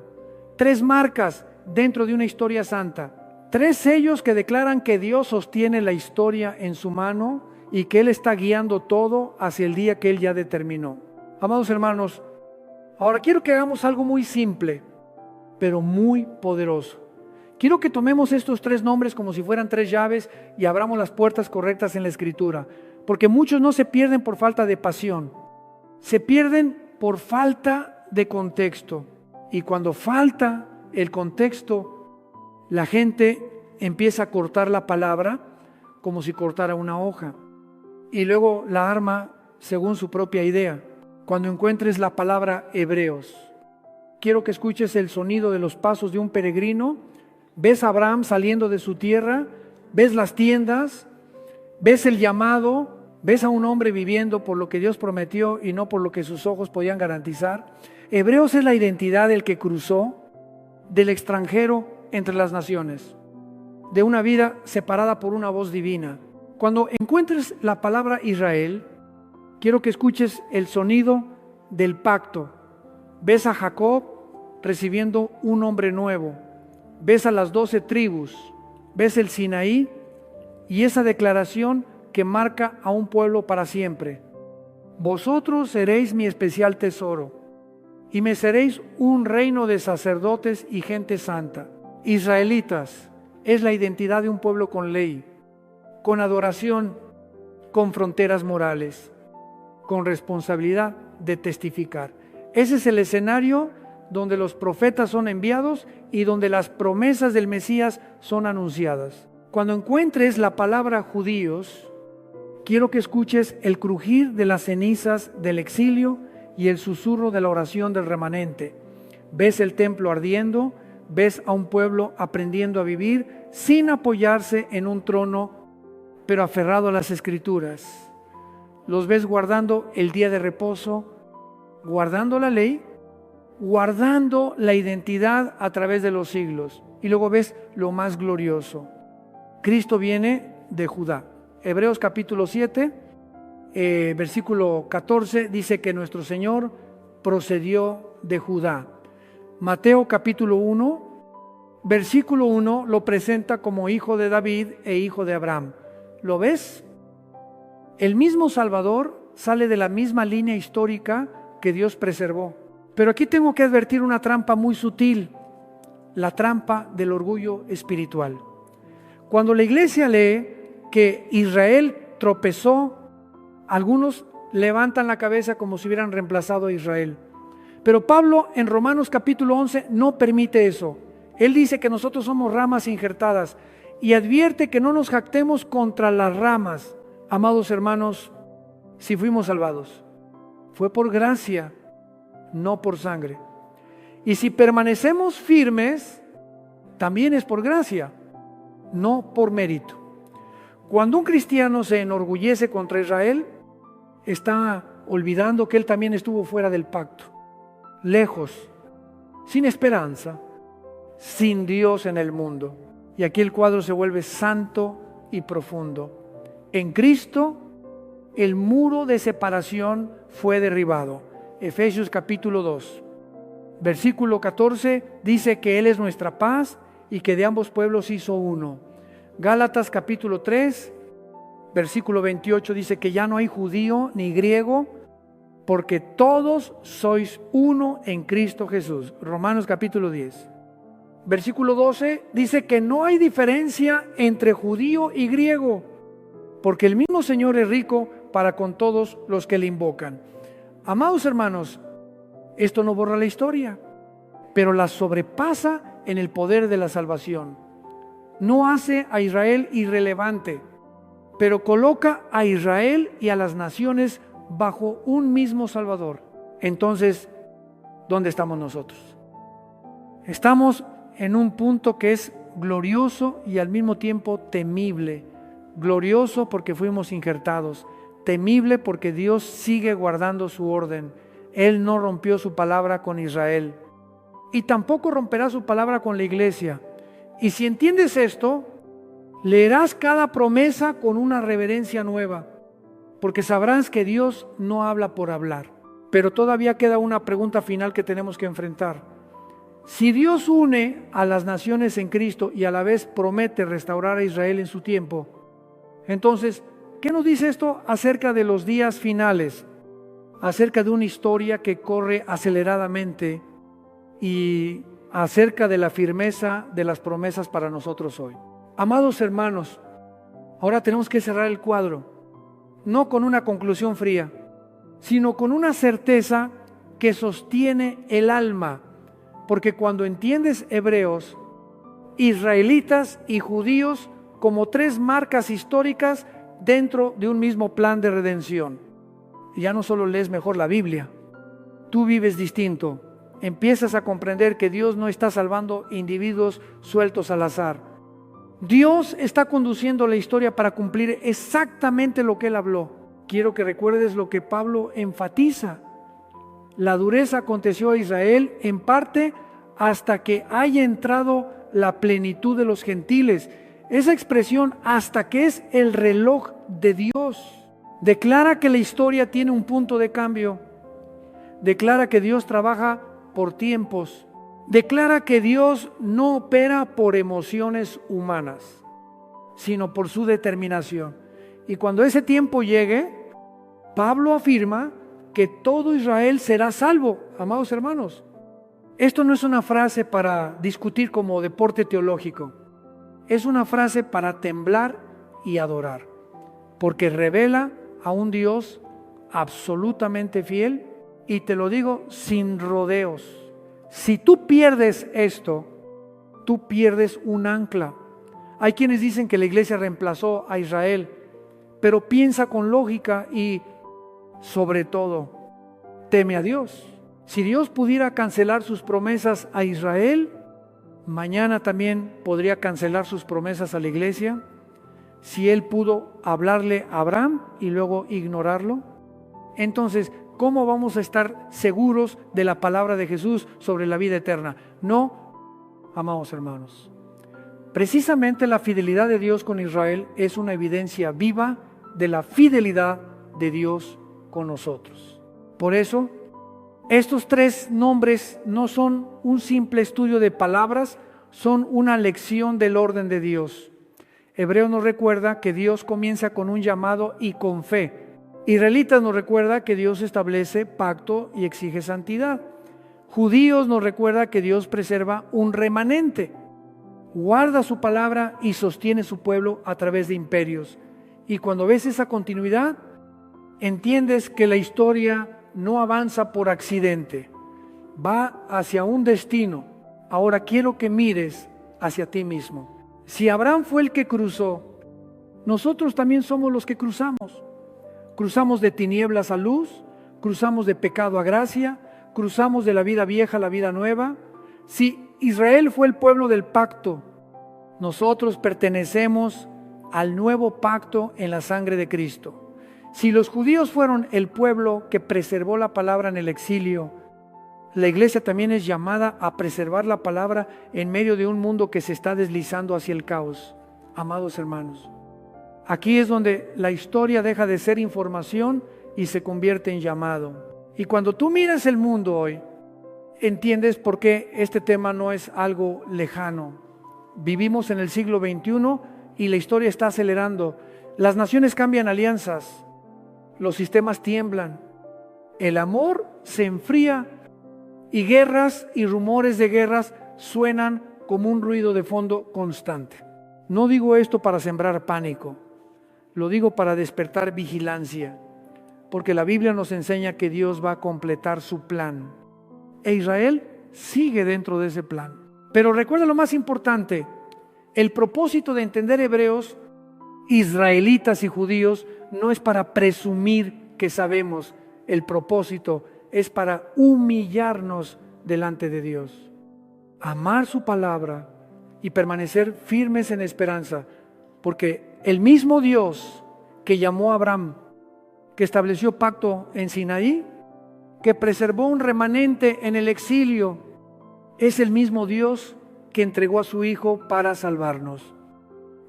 tres marcas dentro de una historia santa, tres sellos que declaran que Dios sostiene la historia en su mano y que Él está guiando todo hacia el día que Él ya determinó. Amados hermanos, ahora quiero que hagamos algo muy simple, pero muy poderoso. Quiero que tomemos estos tres nombres como si fueran tres llaves y abramos las puertas correctas en la Escritura, porque muchos no se pierden por falta de pasión, se pierden por falta de contexto. Y cuando falta el contexto, la gente empieza a cortar la palabra como si cortara una hoja y luego la arma según su propia idea. Cuando encuentres la palabra Hebreos, quiero que escuches el sonido de los pasos de un peregrino. Ves a Abraham saliendo de su tierra, ves las tiendas, ves el llamado, ves a un hombre viviendo por lo que Dios prometió y no por lo que sus ojos podían garantizar. Hebreos es la identidad del que cruzó, del extranjero entre las naciones, de una vida separada por una voz divina. Cuando encuentres la palabra Israel, quiero que escuches el sonido del pacto. Ves a Jacob recibiendo un nombre nuevo. Ves a las 12 tribus, ves el Sinaí y esa declaración que marca a un pueblo para siempre. Vosotros seréis mi especial tesoro y me seréis un reino de sacerdotes y gente santa. Israelitas es la identidad de un pueblo con ley, con adoración, con fronteras morales, con responsabilidad de testificar. Ese es el escenario donde los profetas son enviados y donde las promesas del Mesías son anunciadas. Cuando encuentres la palabra judíos, quiero que escuches el crujir de las cenizas del exilio y el susurro de la oración del remanente. Ves el templo ardiendo, ves a un pueblo aprendiendo a vivir sin apoyarse en un trono, pero aferrado a las Escrituras. Los ves guardando el día de reposo, guardando la ley, guardando la identidad a través de los siglos. Y luego ves lo más glorioso. Cristo viene de Judá. Hebreos capítulo 7, versículo 14, dice que nuestro Señor procedió de Judá. Mateo capítulo 1, versículo 1 lo presenta como hijo de David e hijo de Abraham. ¿Lo ves? El mismo Salvador sale de la misma línea histórica que Dios preservó. Pero aquí tengo que advertir una trampa muy sutil, la trampa del orgullo espiritual. Cuando la iglesia lee que Israel tropezó, algunos levantan la cabeza como si hubieran reemplazado a Israel. Pero Pablo en Romanos capítulo 11 no permite eso. Él dice que nosotros somos ramas injertadas y advierte que no nos jactemos contra las ramas. Amados hermanos, si fuimos salvados, fue por gracia, no por sangre. Y si permanecemos firmes, también es por gracia, no por mérito. Cuando un cristiano se enorgullece contra Israel, está olvidando que él también estuvo fuera del pacto, lejos, sin esperanza, sin Dios en el mundo. Y aquí el cuadro se vuelve santo y profundo. En Cristo, el muro de separación fue derribado. Efesios capítulo 2, versículo 14, dice que Él es nuestra paz y que de ambos pueblos hizo uno. Gálatas capítulo 3, versículo 28 dice que ya no hay judío ni griego, porque todos sois uno en Cristo Jesús. Romanos capítulo 10. Versículo 12 dice que no hay diferencia entre judío y griego, porque el mismo Señor es rico para con todos los que le invocan. Amados hermanos, esto no borra la historia, pero la sobrepasa en el poder de la salvación. No hace a Israel irrelevante, pero coloca a Israel y a las naciones bajo un mismo Salvador. Entonces, ¿dónde estamos nosotros? Estamos en un punto que es glorioso y al mismo tiempo temible. Glorioso porque fuimos injertados, temible porque Dios sigue guardando su orden. Él no rompió su palabra con Israel y tampoco romperá su palabra con la iglesia. Y si entiendes esto, leerás cada promesa con una reverencia nueva, porque sabrás que Dios no habla por hablar. Pero todavía queda una pregunta final que tenemos que enfrentar. Si Dios une a las naciones en Cristo y a la vez promete restaurar a Israel en su tiempo, entonces, ¿qué nos dice esto acerca de los días finales? Acerca de una historia que corre aceleradamente y acerca de la firmeza de las promesas para nosotros hoy. Amados hermanos, ahora tenemos que cerrar el cuadro, no con una conclusión fría, sino con una certeza que sostiene el alma, porque cuando entiendes Hebreos, israelitas y judíos como tres marcas históricas dentro de un mismo plan de redención, ya no solo lees mejor la Biblia, tú vives distinto. Empiezas a comprender que Dios no está salvando individuos sueltos al azar. Dios está conduciendo la historia para cumplir exactamente lo que Él habló. Quiero que recuerdes lo que Pablo enfatiza. La dureza aconteció a Israel en parte hasta que haya entrado la plenitud de los gentiles. Esa expresión, hasta que, es el reloj de Dios. Declara que la historia tiene un punto de cambio. Declara que Dios trabaja por tiempos. Declara que Dios no opera por emociones humanas, sino por su determinación. Y cuando ese tiempo llegue, Pablo afirma que todo Israel será salvo. Amados hermanos, esto no es una frase para discutir como deporte teológico. Es una frase para temblar y adorar, porque revela a un Dios absolutamente fiel, y te lo digo sin rodeos. Si tú pierdes esto, tú pierdes un ancla. Hay quienes dicen que la iglesia reemplazó a Israel, pero piensa con lógica y, sobre todo, teme a Dios. Si Dios pudiera cancelar sus promesas a Israel, mañana también podría cancelar sus promesas a la iglesia. Si Él pudo hablarle a Abraham y luego ignorarlo, entonces, ¿cómo vamos a estar seguros de la palabra de Jesús sobre la vida eterna? No, amados hermanos. Precisamente la fidelidad de Dios con Israel es una evidencia viva de la fidelidad de Dios con nosotros. Por eso, estos tres nombres no son un simple estudio de palabras, son una lección del orden de Dios. Hebreo nos recuerda que Dios comienza con un llamado y con fe. Israelitas nos recuerda que Dios establece pacto y exige santidad. Judíos nos recuerda que Dios preserva un remanente, guarda su palabra y sostiene su pueblo a través de imperios. Y cuando ves esa continuidad, entiendes que la historia no avanza por accidente, va hacia un destino. Ahora quiero que mires hacia ti mismo. Si Abraham fue el que cruzó, nosotros también somos los que cruzamos. Cruzamos de tinieblas a luz, cruzamos de pecado a gracia, cruzamos de la vida vieja a la vida nueva. Si Israel fue el pueblo del pacto, nosotros pertenecemos al nuevo pacto en la sangre de Cristo. Si los judíos fueron el pueblo que preservó la palabra en el exilio, la iglesia también es llamada a preservar la palabra en medio de un mundo que se está deslizando hacia el caos. Amados hermanos, aquí es donde la historia deja de ser información y se convierte en llamado. Y cuando tú miras el mundo hoy, entiendes por qué este tema no es algo lejano. Vivimos en el siglo XXI y la historia está acelerando. Las naciones cambian alianzas, los sistemas tiemblan, el amor se enfría y guerras y rumores de guerras suenan como un ruido de fondo constante. No digo esto para sembrar pánico, lo digo para despertar vigilancia, porque la Biblia nos enseña que Dios va a completar su plan. E Israel sigue dentro de ese plan. Pero recuerda lo más importante, el propósito de entender Hebreos, israelitas y judíos, no es para presumir que sabemos. El propósito es para humillarnos delante de Dios, amar su palabra y permanecer firmes en esperanza, porque el mismo Dios que llamó a Abraham, que estableció pacto en Sinaí, que preservó un remanente en el exilio, es el mismo Dios que entregó a su Hijo para salvarnos,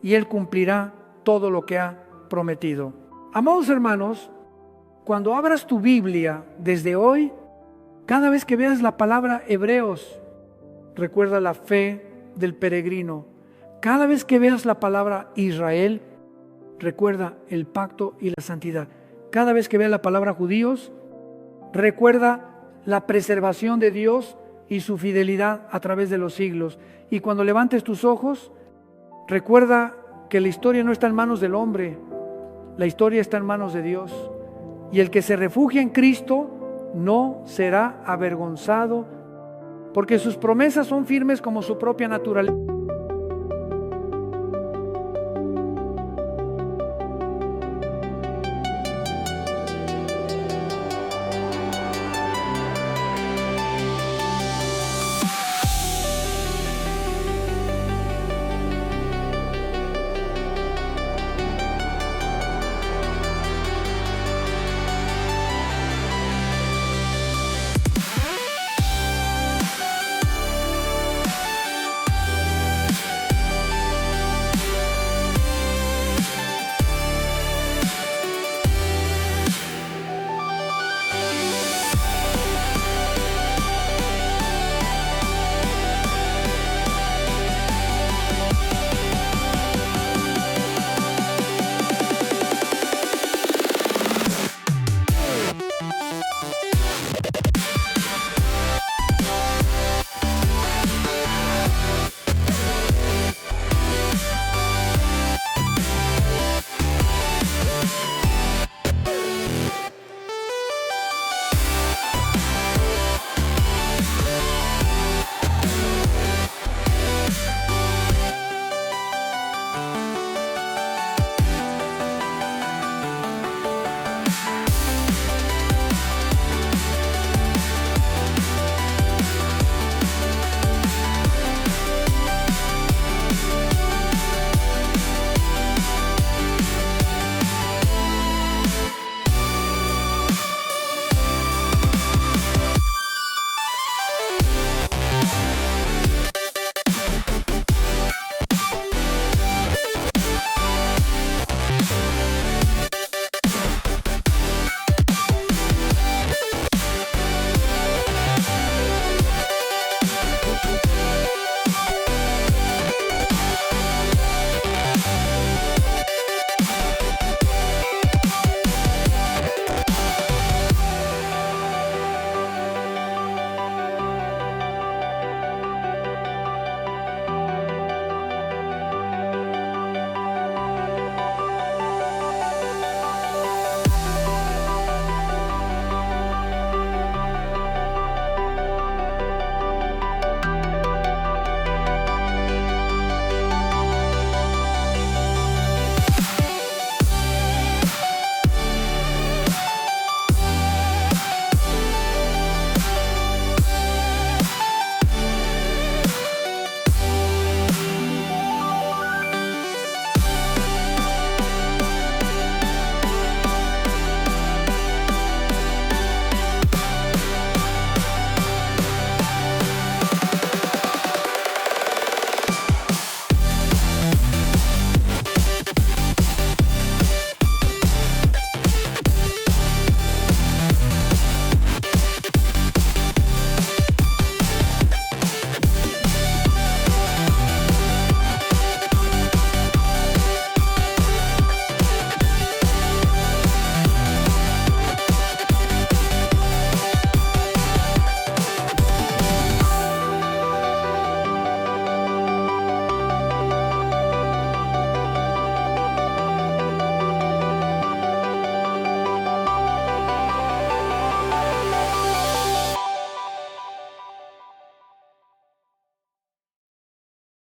y Él cumplirá todo lo que ha prometido. Amados hermanos, cuando abras tu Biblia desde hoy, cada vez que veas la palabra Hebreos, recuerda la fe del peregrino. Cada vez que veas la palabra Israel, recuerda el pacto y la santidad. Cada vez que veas la palabra judíos, recuerda la preservación de Dios y su fidelidad a través de los siglos. Y cuando levantes tus ojos, recuerda que la historia no está en manos del hombre, la historia está en manos de Dios. Y el que se refugia en Cristo no será avergonzado, porque sus promesas son firmes como su propia naturaleza.